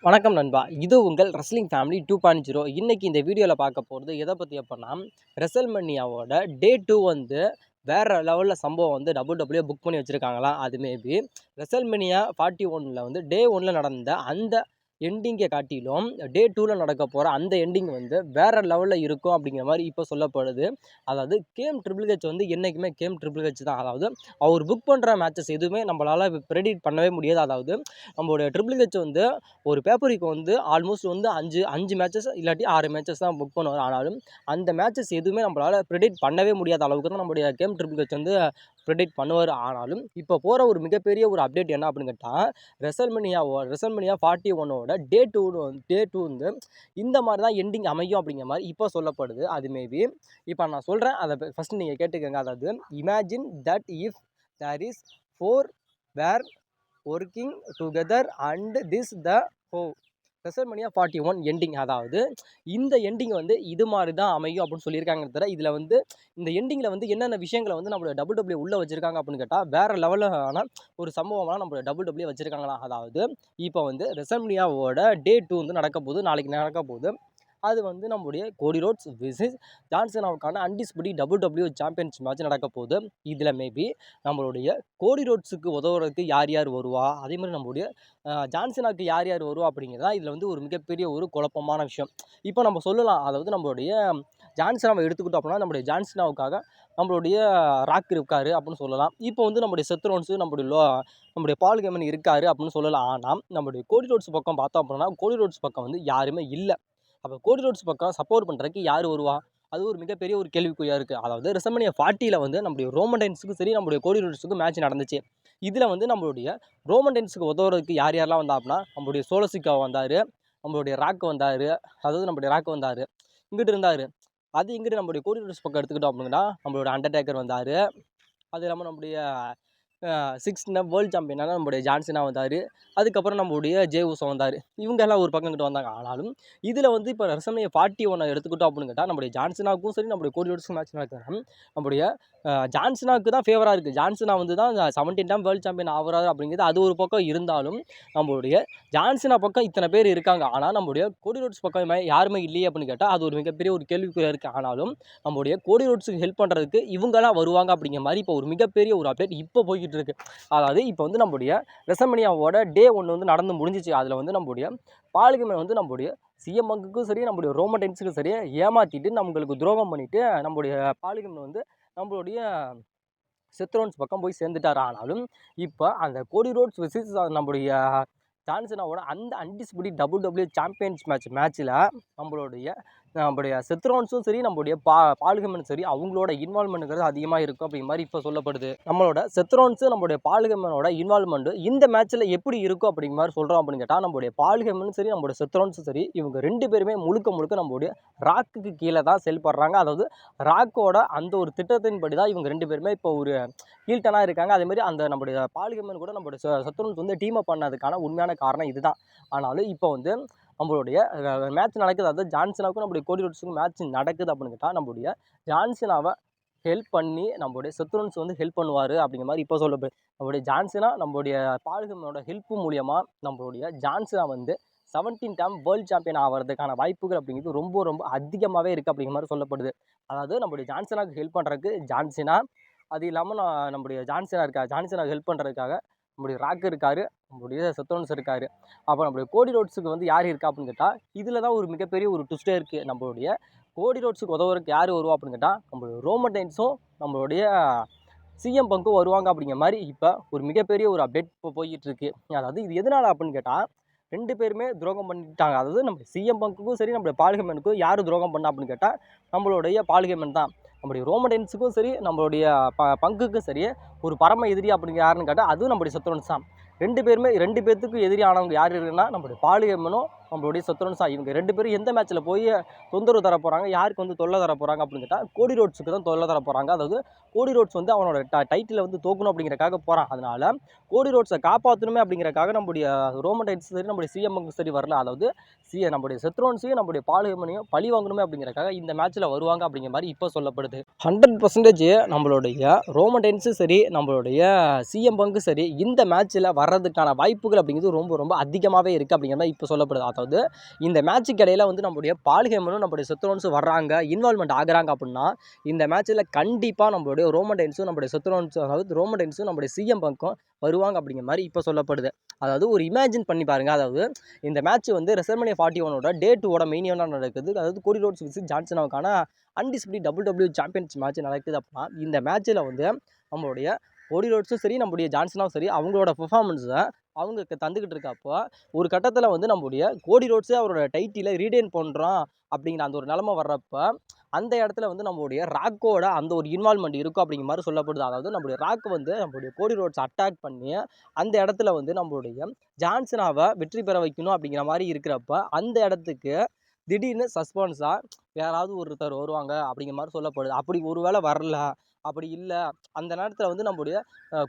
வணக்கம் நண்பா. இது உங்கள் ரெஸ்லிங் ஃபேமிலி 2.0. இன்னைக்கு இந்த வீடியோவில் பார்க்க போகிறது எதை பற்றி அப்படின்னா, ரெசல்மேனியாவோட டே 2 வந்து வேறு லெவலில் சம்பவம் வந்து WWE புக் பண்ணி வச்சுருக்காங்களாம். அது மேபி ரெசல்மேனியா 41 வந்து டே 1 நடந்த அந்த எண்டிங்கை காட்டிலும் டே 2 நடக்க போகிற அந்த எண்டிங் வந்து வேறு லெவலில் இருக்கும் அப்படிங்கிற மாதிரி இப்போ சொல்லப்படுது. அதாவது கேம் ட்ரிபிள் ஹெச் வந்து என்றைக்குமே கேம் ட்ரிபிள் ஹெச் தான். அதாவது அவர் புக் பண்ணுற மேட்சஸ் எதுவுமே நம்மளால் ப்ரெடிக்ட் பண்ணவே முடியாது. அதாவது நம்மளுடைய ட்ரிபிள் ஹெச் வந்து ஒரு பேப்பருக்கு வந்து ஆல்மோஸ்ட் வந்து 5 மேட்சஸ் இல்லாட்டி 6 மேட்சஸ் தான் புக் பண்ணுவார். ஆனாலும் அந்த மேட்சஸ் எதுவுமே நம்மளால் ப்ரெடிக்ட் பண்ணவே முடியாத அளவுக்கு தான் நம்முடைய கேம் ட்ரிபிள் ஹெச் வந்து ப்ரெடிக்ட் பண்ணுவார். ஆனாலும் இப்போ போகிற ஒரு மிகப்பெரிய ஒரு அப்டேட் என்ன அப்படின்னு கேட்டால், ரெசல்மேனியா 41ஓட டே 2 வந்து இந்த மாதிரி தான் எண்டிங் அமையும் அப்படிங்கிற மாதிரி இப்போ சொல்லப்படுது. அது மேபி இப்போ நான் சொல்கிறேன், அதை ஃபஸ்ட்டு நீங்கள் கேட்டுக்கோங்க. அதாவது imagine that if there is 4 we're working together and this the WrestleMania 41 ending. அதாவது இந்த எண்டிங் வந்து இது மாதிரி தான் அமையும் அப்படின்னு சொல்லியிருக்காங்க. தவிர இதில் வந்து இந்த எண்டிங்கில் வந்து என்னென்ன விஷயங்களை வந்து நம்மளோட WWE உள்ளே வச்சுருக்காங்க அப்படின்னு கேட்டால், வேறு லெவலான ஒரு சம்பவம்லாம் நம்மளோட WWE வச்சுருக்காங்களாம். அதாவது இப்போ வந்து ரெசல்மேனியாவோட டே 2 வந்து நடக்க போகுது, நாளைக்கு நடக்க போகுது. அது வந்து நம்முடைய கோடி ரோட்ஸ் விசஸ் ஜான் சீனாவுக்கான அன்டிஸ்பியூட்டட் WWE சாம்பியன்ஸ் மேட்ச் நடக்க போகுது. இதில் மேபி நம்மளுடைய கோடி ரோட்ஸுக்கு உதவுறதுக்கு யார் யார் வருவா, அதே மாதிரி நம்மளுடைய ஜான் சீனாவுக்கு யார் யார் வருவா அப்படிங்கிறதா இதில் வந்து ஒரு மிகப்பெரிய ஒரு குழப்பமான விஷயம். இப்போ நம்ம சொல்லலாம், அதாவது நம்மளுடைய ஜான் சீனாவை எடுத்துக்கிட்டோம் அப்படின்னா, நம்மளுடைய ஜான் சீனாவுக்காக நம்மளுடைய ராக் இருக்காரு அப்படின்னு சொல்லலாம். இப்போ வந்து நம்முடைய செத் ரோல்ஸு நம்முடைய பால் ஹேமன் இருக்காரு அப்படின்னு சொல்லலாம். ஆனால் நம்மளுடைய கோடி ரோட்ஸ் பக்கம் பார்த்தோம் அப்படின்னா, கோடி ரோட்ஸ் பக்கம் வந்து யாருமே இல்லை. அப்போ கோடி ரோட்ஸ் பக்கம் சப்போர்ட் பண்ணுறதுக்கு யார் வருவா? அது ஒரு மிகப்பெரிய ஒரு கேள்விக்குறியாக இருக்குது. அதாவது ரெசல்மேனியா 40 வந்து நம்முடைய ரோமன் ரெயின்ஸுக்கும் சரி, நம்முடைய கோடி ரோட்ஸுக்கும் மேட்ச் நடந்துச்சு. இதில் வந்து நம்மளுடைய ரோமன் ரெயின்ஸுக்கு உதவுறதுக்கு யார் யாரெல்லாம் வந்தா அப்படின்னா, நம்மளுடைய சோலோ வந்தார், நம்மளுடைய ராக் வந்தார். அதாவது நம்மளுடைய ராக் வந்தார், இங்கிட்டு இருந்தார். அது இங்கிட்டு நம்மளுடைய கோடி ரோட்ஸ் பக்கம் எடுத்துக்கிட்டோம் அப்படின்னா, நம்மளோட அண்டர்டேக்கர் வந்தார். அது இல்லாமல் நம்முடைய 6 வேர்ல்டு சாம்பியனான நம்முடைய ஜான் சீனா வந்தார். அதுக்கப்புறம் நம்மளுடைய ஜே உசோ வந்தார். இவங்க எல்லாம் ஒரு பக்கம் கிட்ட வந்தாங்க. ஆனாலும் இதில் வந்து இப்போ ரெசல்மேனியா 41 எடுத்துக்கிட்டோம் அப்படின்னு கேட்டால், நம்முடைய ஜான் சீனாவுக்கும் சரி, நம்முடைய கோடி ரோட்ஸுக்கும் மேட்ச் நடக்குதுன்னா, நம்முடைய ஜான் சீனாவுக்கு தான் ஃபேவராக இருக்குது. ஜான் சீனா வந்து தான் 17 டைம் வேர்ல்டு சாம்பியன் ஆகிறாரு அப்படிங்கிறது அது ஒரு பக்கம் இருந்தாலும், நம்மளுடைய ஜான் சீனா பக்கம் இத்தனை பேர் இருக்காங்க. ஆனால் நம்முடைய கோடி ரோட்ஸ் பக்கம் யாருமே இல்லையே அப்படின்னு கேட்டால், அது ஒரு மிகப்பெரிய ஒரு கேள்விக்குறியாக இருக்குது. ஆனாலும் நம்முடைய கோடி ரோட்ஸுக்கு ஹெல்ப் பண்ணுறதுக்கு இவங்கெல்லாம் வருவாங்க அப்படிங்கிற மாதிரி இப்போ ஒரு மிகப்பெரிய ஒரு அப்டேட் இப்போ போய்கிட்டு இருக்குது. அதாவது இப்போ வந்து நம்முடைய ரெசல்மேனியாவோட டே 1 வந்து நடந்து முடிஞ்சிச்சு. அதில் வந்து நம்முடைய பால் ஹேமன் வந்து நம்முடைய சிஎம் பங்குக்கும் சரி, நம்முடைய ரோமன் ரெயின்ஸுக்கும் சரி ஏமாற்றிட்டு நம்மளுக்கு துரோகம் பண்ணிவிட்டு நம்முடைய பால் ஹேமன் வந்து நம்மளுடைய செத் ரோல்ஸ் பக்கம் போய் சேர்ந்துட்டார். ஆனாலும் இப்போ அந்த கோடி ரோட்ஸ் விசஸ் நம்முடைய ஜான் சீனாவோட அந்த அன்டிஸ்பியூட்டட் WWE சாம்பியன்ஸ் மேட்ச்சில் நம்மளுடைய செத் ரோல்ஸும் சரி, நம்மளுடைய பால் ஹேமனும் சரி, அவங்களோட இன்வால்மெண்ட்ங்கிறது அதிகமாக இருக்கும் அப்படிங்கிற மாதிரி இப்போ சொல்லப்படுது. நம்மளோட செத் ரோல்ஸு, நம்மளுடைய பால் ஹேமனோட இன்வால்மெண்ட் இந்த மேட்ச்சில் எப்படி இருக்கும் அப்படிங்கிற மாதிரி சொல்கிறோம் அப்படின்னு கேட்டால், நம்மளுடைய பால் ஹேமனும் சரி, நம்மளுடைய செத் ரோல்ஸும் சரி, இவங்க 2 பேருமே முழுக்க நம்மளுடைய ராக்குக்கு கீழே தான் செயல்படுறாங்க. அதாவது ராக்கோட அந்த ஒரு திட்டத்தின்படி தான் இவங்க 2 பேருமே இப்போ ஒரு ஹீல்டனாக இருக்காங்க. அதேமாதிரி அந்த நம்முடைய பால் ஹேமன் கூட நம்மளுடைய செத் ரோல்ஸ் வந்து டீம் அப் பண்ணதுக்கான உண்மையான காரணம் இதுதான். ஆனாலும் இப்போ வந்து நம்மளுடைய மேட்ச் நடக்குது. அதாவது ஜான் சீனாவுக்கும் நம்மளுடைய கோடி ரோட்ஸுக்கும் மேட்ச் நடக்குது அப்படின்னு கேட்டால், நம்மளுடைய ஜான் சீனாவை ஹெல்ப் பண்ணி நம்மளுடைய செத் ரோல்ஸ் வந்து ஹெல்ப் பண்ணுவார் அப்படிங்கிற மாதிரி இப்போ சொல்லப்படுது. நம்மளுடைய ஜான் சீனா நம்மளுடைய பால் ஹேமனோட ஹெல்ப்பு மூலியமாக நம்மளுடைய ஜான் சீனா வந்து 17 டைம் வேர்ல்டு சாம்பியன் ஆகிறதுக்கான வாய்ப்புகள் அப்படிங்கிறது ரொம்ப அதிகமாகவே இருக்குது அப்படிங்கிற மாதிரி சொல்லப்படுது. அதாவது நம்மளுடைய ஜான் சீனாவுக்கு ஹெல்ப் பண்ணுறதுக்கு ஜான் சீனா, அது இல்லாமல் நம்முடைய ஜான் சீனா இருக்கார். ஜான் சீனாவுக்கு ஹெல்ப் பண்ணுறதுக்காக நம்முடைய ராக் இருக்கார், நம்முடைய செத் ரோல்ஸ் இருக்கார். அப்போ நம்மளுடைய கோடி ரோட்ஸுக்கு வந்து யார் இருக்கா அப்படின்னு கேட்டால், இதில் தான் ஒரு மிகப்பெரிய ஒரு ட்விஸ்டே இருக்குது. நம்மளுடைய கோடி ரோட்ஸுக்கு உதவுறதுக்கு யார் வருவா அப்படின்னு கேட்டால், நம்மளுடைய ரோமன் ரெயின்ஸும் நம்மளுடைய சிஎம் பங்கும் வருவாங்க அப்படிங்கிற மாதிரி இப்போ ஒரு மிகப்பெரிய ஒரு அப்டேட் இப்போ போய்கிட்டு இருக்கு. அதாவது இது எதனால் அப்படின்னு கேட்டால், 2 பேருமே துரோகம் பண்ணிட்டாங்க. அதாவது நம்ம சிஎம் பங்குக்கும் சரி, நம்மளுடைய பால் ஹேமனுக்கும் யார் துரோகம் பண்ணா அப்படின்னு கேட்டால், நம்மளுடைய பால் ஹேமன் தான். நம்முடைய ரோமன் ரெயின்ஸுக்கும் சரி, நம்மளுடைய பங்குக்கும் சரி, ஒரு பரம எதிரி அப்படிங்கிற யாருன்னு கேட்டால் அதுவும் நம்முடைய செத் ரோல்ஸ் தான். 2 பேருமே 2 பேர்த்துக்கும் எதிரி ஆனவங்க யார் இருக்குன்னா, நம்முடைய பால் ஹேமனும் நம்மளுடைய சத்ருன்ஸா இவங்க 2 பேரும் எந்த மேட்ச்சில் போய் தொந்தரவு தர போகிறாங்க, யாருக்கு வந்து தொல்லை தர போகிறாங்க அப்படின்னு கேட்டால் கோடி ரோட்ஸுக்கு தான் தொல்லை தர போகிறாங்க. அதாவது கோடி ரோட்ஸ் வந்து அவனோட டைட்டிலை வந்து தோக்கணும் அப்படிங்கிறக்காக போகிறான். அதனால கோடி ரோட்ஸை காப்பாற்றணுமே அப்படிங்கிறக்காக நம்முடைய ரோமன் ரைன்ஸ் சரி நம்முடைய சிஎம்முக்கு சரி வரல. அதாவது நம்முடைய செத்ரோன்ஸையும் நம்முடைய பால் ஹெமனையும் பழி வாங்கணுமே அப்படிங்கிறக்காக இந்த மேட்ச்சில் வருவாங்க அப்படிங்கிற மாதிரி இப்போ சொல்லப்படுது. 100% நம்மளுடைய ரோமன் ரைன்ஸும் சரி நம்மளுடைய சிஎம் பங்கு சரி இந்த மேட்ச்சில் வர்றதுக்கான வாய்ப்புகள் அப்படிங்கிறது ரொம்ப ரொம்ப அதிகமாகவே இருக்குது அப்படிங்கிற மாதிரி இப்போ சொல்லப்படுது. அதாவது இந்த மேட்ச்சுக்கு இடையில வந்து நம்மளுடைய பால் ஹெமனும் நம்மளுடைய செத்ரோன்ஸும் வர்றாங்க, இன்வால்மெண்ட் ஆகுறாங்க அப்படின்னா இந்த மேட்ச்சில் கண்டிப்பாக நம்மளுடைய ரோமன் ரைன்ஸும் நம்மளுடைய செத்ரோன்ஸும் அதாவது ரோமன் ரைன்ஸும் நம்மளுடைய சிஎம் பங்கும் வருவாங்க அப்படிங்கிற மாதிரி இப்போ சொல்லப்படுது. அதாவது ஒரு இமேஜின் பண்ணி பாருங்க. அதாவது இந்த மேட்ச் வந்து ரெசல்மனியா 41 டே 2 மெயின் ஈவென்ட்டாக நடக்குது. அதாவது கோடி ரோட்ஸ் விஸ் ஜான்சனாவுக்கான அன்டிஸ்பியூட்டட் WWE சாம்பியன்ஸ் மேட்ச் நடக்குது அப்படின்னா இந்த மேட்ச்சில் வந்து நம்மளுடைய கோடி ரோட்ஸும் சரி நம்மளுடைய ஜான்சனாவும் சரி அவங்களோட பெர்ஃபார்மன்ஸை அவங்க தந்துக்கிட்டு இருக்கப்போ ஒரு கட்டத்தில் வந்து நம்மளுடைய கோடி ரோட்ஸே அவரோட டைட்டிலை ரீடைன் பண்ணுறோம் அப்படிங்கிற அந்த ஒரு நிலமை வர்றப்போ அந்த இடத்துல வந்து நம்மளுடைய ராக்கோட அந்த ஒரு இன்வால்மெண்ட் இருக்கும் அப்படிங்கிற மாதிரி சொல்லப்படுது. அதாவது நம்மளுடைய ராக் வந்து நம்மளுடைய கோடி ரோட்ஸ் அட்டாக் பண்ணி அந்த இடத்துல வந்து நம்மளுடைய ஜான்சனாவை வெற்றி பெற வைக்கணும் அப்படிங்கிற மாதிரி இருக்கிறப்ப அந்த இடத்துக்கு திடீர்னு சஸ்பென்ஸாக யாராவது ஒருத்தர் வருவாங்க அப்படிங்கிற மாதிரி சொல்லப்படுது. அப்படி ஒரு வேளை வரல, அப்படி இல்லை அந்த நேரத்தில் வந்து நம்மளுடைய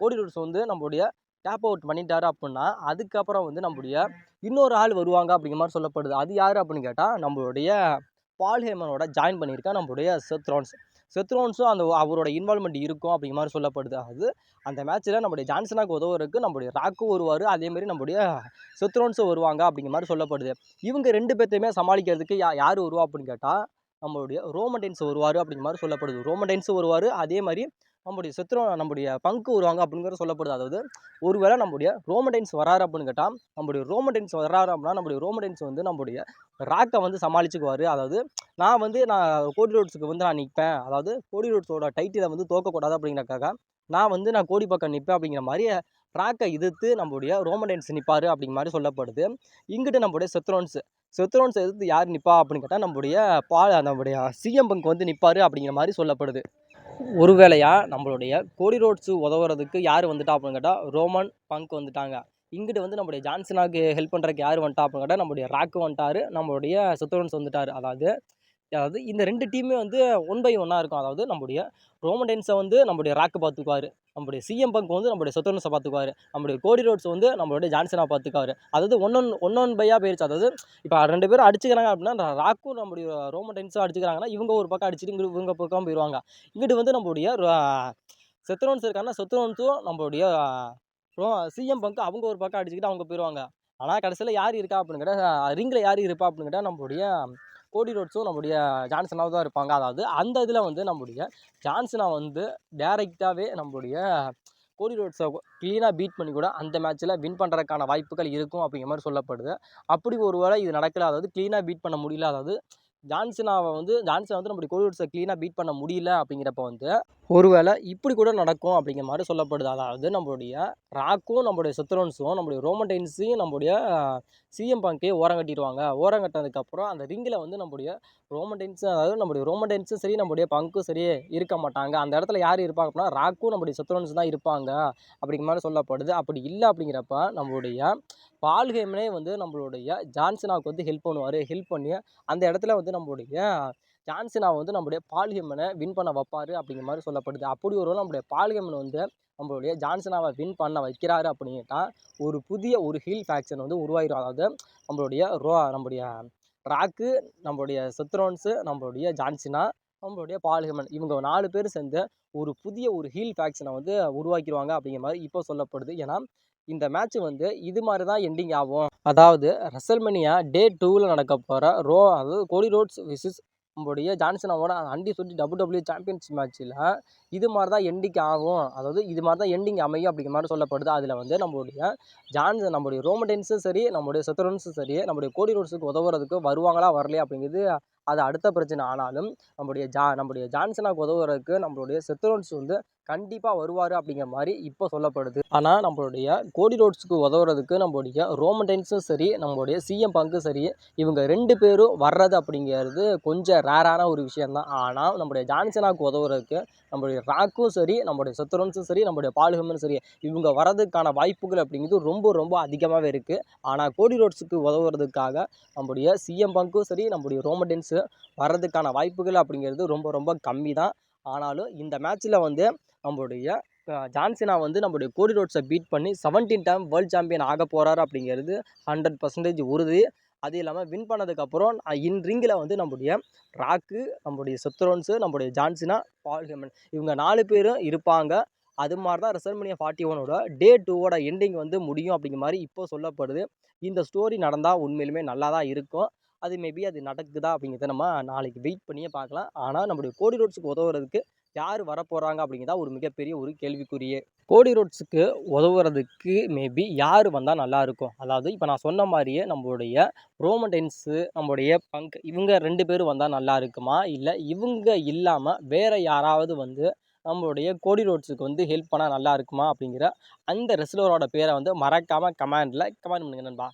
கோடி ரோட்ஸ் வந்து நம்மளுடைய டேப் அவுட் பண்ணிட்டாரு அப்படின்னா அதுக்கப்புறம் வந்து நம்மளுடைய இன்னொரு ஆள் வருவாங்க அப்படிங்கிற மாதிரி சொல்லப்படுது. அது யார் அப்படின்னு கேட்டால் நம்மளுடைய பால் ஹேமனோட ஜாயின் பண்ணியிருக்கா நம்மளுடைய செத்ரோன்ஸும் அந்த அவரோட இன்வால்மெண்ட் இருக்கும் அப்படிங்கிற மாதிரி சொல்லப்படுது. அது அந்த மேட்ச்சில் நம்மளுடைய ஜான்சனாக்கு உதவுறதுக்கு நம்மளுடைய ராக்கும் வருவார், அதேமாரி நம்மளுடைய செத்ரோன்ஸும் வருவாங்க அப்படிங்கிற மாதிரி சொல்லப்படுது. இவங்க 2 பேர்த்தையுமே சமாளிக்கிறதுக்கு யார் வருவா அப்படின்னு கேட்டால் நம்மளுடைய ரோமன் ரைன்ஸ் வருவார் அப்படிங்கிற மாதிரி சொல்லப்படுது. ரோமன் ரைன்ஸும் வருவார், அதே மாதிரி நம்முடைய பங்கு வருவாங்க அப்படிங்கிற சொல்லப்படுது. அதாவது ஒருவேளை நம்முடைய ரோமன் ரைன்ஸ் வராரு அப்படின்னு கேட்டால் நம்முடைய ரோமன் ரைன்ஸ் வராரு அப்படின்னா நம்முடைய ரோமன் ரைன்ஸ் வந்து நம்முடைய ராக்கை வந்து சமாளிச்சுக்குவார். அதாவது நான் கோடி ரோட்ஸுக்கு வந்து நான் நிற்பேன், அதாவது கோடி ரோட்ஸோட டைட்டிலை வந்து தோக்கக்கூடாது அப்படிங்கிறக்காக நான் கோடி பக்கம் நிற்பேன் அப்படிங்கிற மாதிரி ராக்கை எதிர்த்து நம்மளுடைய ரோமன் ரைன்ஸ் நிற்பார் அப்படிங்கிற மாதிரி சொல்லப்படுது. இங்கிட்டு நம்மளுடைய செத்ரோன்ஸ் எதிர்த்து யார் நிற்பா அப்படின்னு கேட்டால் நம்முடைய சிஎம் பங்க் வந்து நிற்பார் அப்படிங்கிற மாதிரி சொல்லப்படுது. ஒருவேளையா நம்மளுடைய கோடி ரோட்ஸு உதவுறதுக்கு யார் வந்துட்டா அப்படின்னு கேட்டால் ரோமன் பங்க் வந்துட்டாங்க. இங்கிட்டு வந்து நம்முடைய ஜான்சனாக்கு ஹெல்ப் பண்ணுறதுக்கு யார் வந்துட்டா அப்படின்னு கேட்டால் நம்மளுடைய ராக்கு வந்துட்டார், நம்மளுடைய செத்ரோன்ஸ் வந்துட்டார். அதாவது இந்த 2 டீமே வந்து 1 by 1 இருக்கும். அதாவது நம்முடைய ரோமன் ரைன்ஸை வந்து நம்முடைய ராக்கு பார்த்துக்குவார், நம்முடைய சிஎம் பங்க் வந்து நம்முடைய செத்ரோன்ஸை பார்த்துக்குவார், நம்முடைய கோடி ரோட்ஸ் வந்து நம்மளுடைய ஜான்சனா பார்த்துக்குவார். அதாவது ஒன் பையாக போயிடுச்சு. அதாவது இப்போ 2 பேரும் அடிச்சுக்கிறாங்க அப்படின்னா ராக்கும் நம்முடைய ரோமன் ரைன்ஸும் அடிச்சுக்கிறாங்கன்னா இவங்க ஒரு பக்கம் அடிச்சுட்டு இவங்க பக்கம் போயிடுவாங்க. இங்கிட்டு வந்து நம்மளுடைய செத்ரோன்ஸ் இருக்காங்கன்னா செத்ரோன்ஸும் நம்மளுடைய சிஎம் பங்க் அவங்க ஒரு பக்கம் அடிச்சுக்கிட்டு அவங்க போயிடுவாங்க. ஆனால் கடைசியில் யார் இருக்கா அப்படின்னு கேட்டால் ரிங்கில் யார் இருப்பா அப்படின்னு கேட்டால் நம்மளுடைய கோடி ரோட்ஸும் நம்முடைய ஜான்சனாவும் தான் இருப்பாங்க. அதாவது அந்த இதில் வந்து நம்முடைய ஜான்சனா வந்து டைரெக்டாகவே நம்முடைய கோடி ரோட்ஸை க்ளீனாக பீட் பண்ணி கூட அந்த மேட்ச்சில் வின் பண்ணுறதுக்கான வாய்ப்புகள் இருக்கும் அப்படிங்கிற மாதிரி சொல்லப்படுது. அப்படி ஒரு வேளை இது நடக்கல, அதாவது க்ளீனாக பீட் பண்ண முடியல, அதாவது ஜான்சனா வந்து நம்முடைய கோடி ரோட்ஸை க்ளீனாக பீட் பண்ண முடியல அப்படிங்கிறப்ப வந்து ஒருவேளை இப்படி கூட நடக்கும் அப்படிங்கிற மாதிரி சொல்லப்படுது. அதாவது நம்மளுடைய ராக்கும் நம்மளுடைய செத்ரோன்ஸும் நம்மளுடைய ரோமன் ரைன்ஸையும் நம்மளுடைய சிஎம் பங்கே ஓரங்கட்டிடுவாங்க. ஓரங்கட்டினதுக்கப்புறம் அந்த ரிங்கில் வந்து நம்மளுடைய நம்முடைய ரோமன் ரைன்ஸும் சரி நம்மளுடைய பங்கும் சரி இருக்க மாட்டாங்க. அந்த இடத்துல யார் இருப்பாங்க அப்படின்னா ராக்கும் நம்மளுடைய செத்ரோன்ஸ் தான் இருப்பாங்க அப்படிங்கிற மாதிரி சொல்லப்படுது. அப்படி இல்லை அப்படிங்கிறப்ப நம்மளுடைய பால் ஹேமனே வந்து நம்மளுடைய ஜான்சனாவுக்கு வந்து ஹெல்ப் பண்ணி அந்த இடத்துல வந்து நம்மளுடைய ஜான்சனா வந்து நம்மளுடைய பால் ஹேமனை வின் பண்ண வைப்பார் அப்படிங்கிற மாதிரி சொல்லப்படுது. அப்படி ஒரு நம்மளுடைய பால் ஹேமன் வந்து நம்மளுடைய ஜான்சனாவை வின் பண்ண வைக்கிறாரு அப்படின்ட்டா ஒரு ஹீல் ஃபேக்ஷன் வந்து உருவாகிடும். அதாவது நம்மளுடைய ராக்கு, நம்மளுடைய செத்ரோன்ஸு, நம்மளுடைய ஜான்சனா, நம்மளுடைய பால் ஹேமன் இவங்க 4 பேர் சேர்ந்து ஒரு ஹீல் ஃபேக்ஷனை வந்து உருவாக்கிடுவாங்க அப்படிங்கிற மாதிரி இப்போ சொல்லப்படுது. ஏன்னா இந்த மேட்ச் வந்து இது மாதிரி தான் எண்டிங் ஆகும். அதாவது ரெசல்மனியா டே 2ல் நடக்க போகிற அதாவது கோடி ரோட்ஸ் விசஸ் நம்மளுடைய ஜான்சனாவோட அன்டிஸ்பியூட்டட் WWE சாம்பியன்ஸ் மேட்ச்சில் இது மாதிரி தான் எண்டிங் ஆகும், அதாவது இது மாதிரி தான் எண்டிங் அமையும் அப்படிங்கிற மாதிரி சொல்லப்படுது. அதில் வந்து நம்மளுடைய ரோமன் ரைன்ஸும் சரி நம்மளுடைய செத்ரோன்ஸும் சரி நம்மளுடைய கோடி ரோட்ஸுக்கு உதவுறதுக்கு வருவாங்களா வரலையா அப்படிங்கிறது அது அடுத்த பிரச்சனை. ஆனாலும் நம்மளுடைய ஜான்சனாக்கு உதவுறதுக்கு நம்மளுடைய செத்ரோன்ஸ் வந்து கண்டிப்பாக வருவார் அப்படிங்கிற மாதிரி இப்போ சொல்லப்படுது. ஆனால் நம்மளுடைய கோடி ரோட்ஸுக்கு உதவுறதுக்கு நம்மளுடைய ரோமன் ரைன்ஸும் சரி நம்மளுடைய சிஎம் பங்கும் சரி இவங்க 2 பேரும் வர்றது அப்படிங்கிறது கொஞ்சம் ரேரான ஒரு விஷயந்தான். ஆனால் நம்மளுடைய ஜான்சனாக்கு உதவுறதுக்கு நம்மளுடைய ராக்கும் சரி, நம்மளுடைய செத்ரோன்ஸும் சரி, நம்மளுடைய பால் ஹெமனும் சரி, இவங்க வரதுக்கான வாய்ப்புகள் அப்படிங்கிறது ரொம்ப ரொம்ப அதிகமாகவே இருக்குது. ஆனால் கோடி ரோட்ஸுக்கு உதவுறதுக்காக நம்முடைய சிஎம் பங்க்கும் சரி, நம்முடைய ரோமன் வர்றதுக்கான வாய்ப்புகள் அப்படிங்கிறது ரொம்ப ரொம்ப கம்மி தான். ஆனாலும் இந்த மேட்ச்சில் வந்து நம்மளுடைய ஜான்சினா வந்து நம்மளுடைய கோடி ரோட்ஸை பீட் பண்ணி 17 டைம் வேர்ல்டு சாம்பியன் ஆக போகிறாரு அப்படிங்கிறது 100% உறுதி. அது இல்லாமல் வின் பண்ணதுக்கப்புறம் இன் ரிங்கில் வந்து நம்முடைய ராக்கு, நம்முடைய செத்ரோன்ஸு, நம்முடைய ஜான்சினா, பால் ஹெமன் இவங்க 4 பேரும் இருப்பாங்க. அது மாதிரி தான் ரெசல்மனியா 41ஓட டே 2ஓட எண்டிங் வந்து முடியும் அப்படிங்கிற மாதிரி இப்போ சொல்லப்படுது. இந்த ஸ்டோரி நடந்தால் உண்மையிலுமே நல்லா தான் இருக்கும். அது மேபி அது நடக்குதா அப்படிங்கிறத நம்ம நாளைக்கு வெயிட் பண்ணியே பார்க்கலாம். ஆனால் நம்முடைய கோடி ரோட்ஸுக்கு உதவுறதுக்கு யார் வரப்போகிறாங்க அப்படிங்கிறதா ஒரு மிகப்பெரிய ஒரு கேள்விக்குறியே. கோடி ரோட்ஸுக்கு உதவுறதுக்கு மேபி யார் வந்தால் நல்லாயிருக்கும். அதாவது இப்போ நான் சொன்ன மாதிரியே நம்மளுடைய ரோமன் ரெயின்ஸு, நம்மளுடைய பங்க் இவங்க 2 பேரும் வந்தால் நல்லா இருக்குமா? இல்லை இவங்க இல்லாமல் வேறு யாராவது வந்து நம்மளுடைய கோடி ரோட்ஸுக்கு வந்து ஹெல்ப் பண்ணால் நல்லா இருக்குமா? அப்படிங்கிற அந்த ரெஸ்லரோட பேரை வந்து மறக்காமல் கமெண்ட் பண்ணுங்க நண்பா.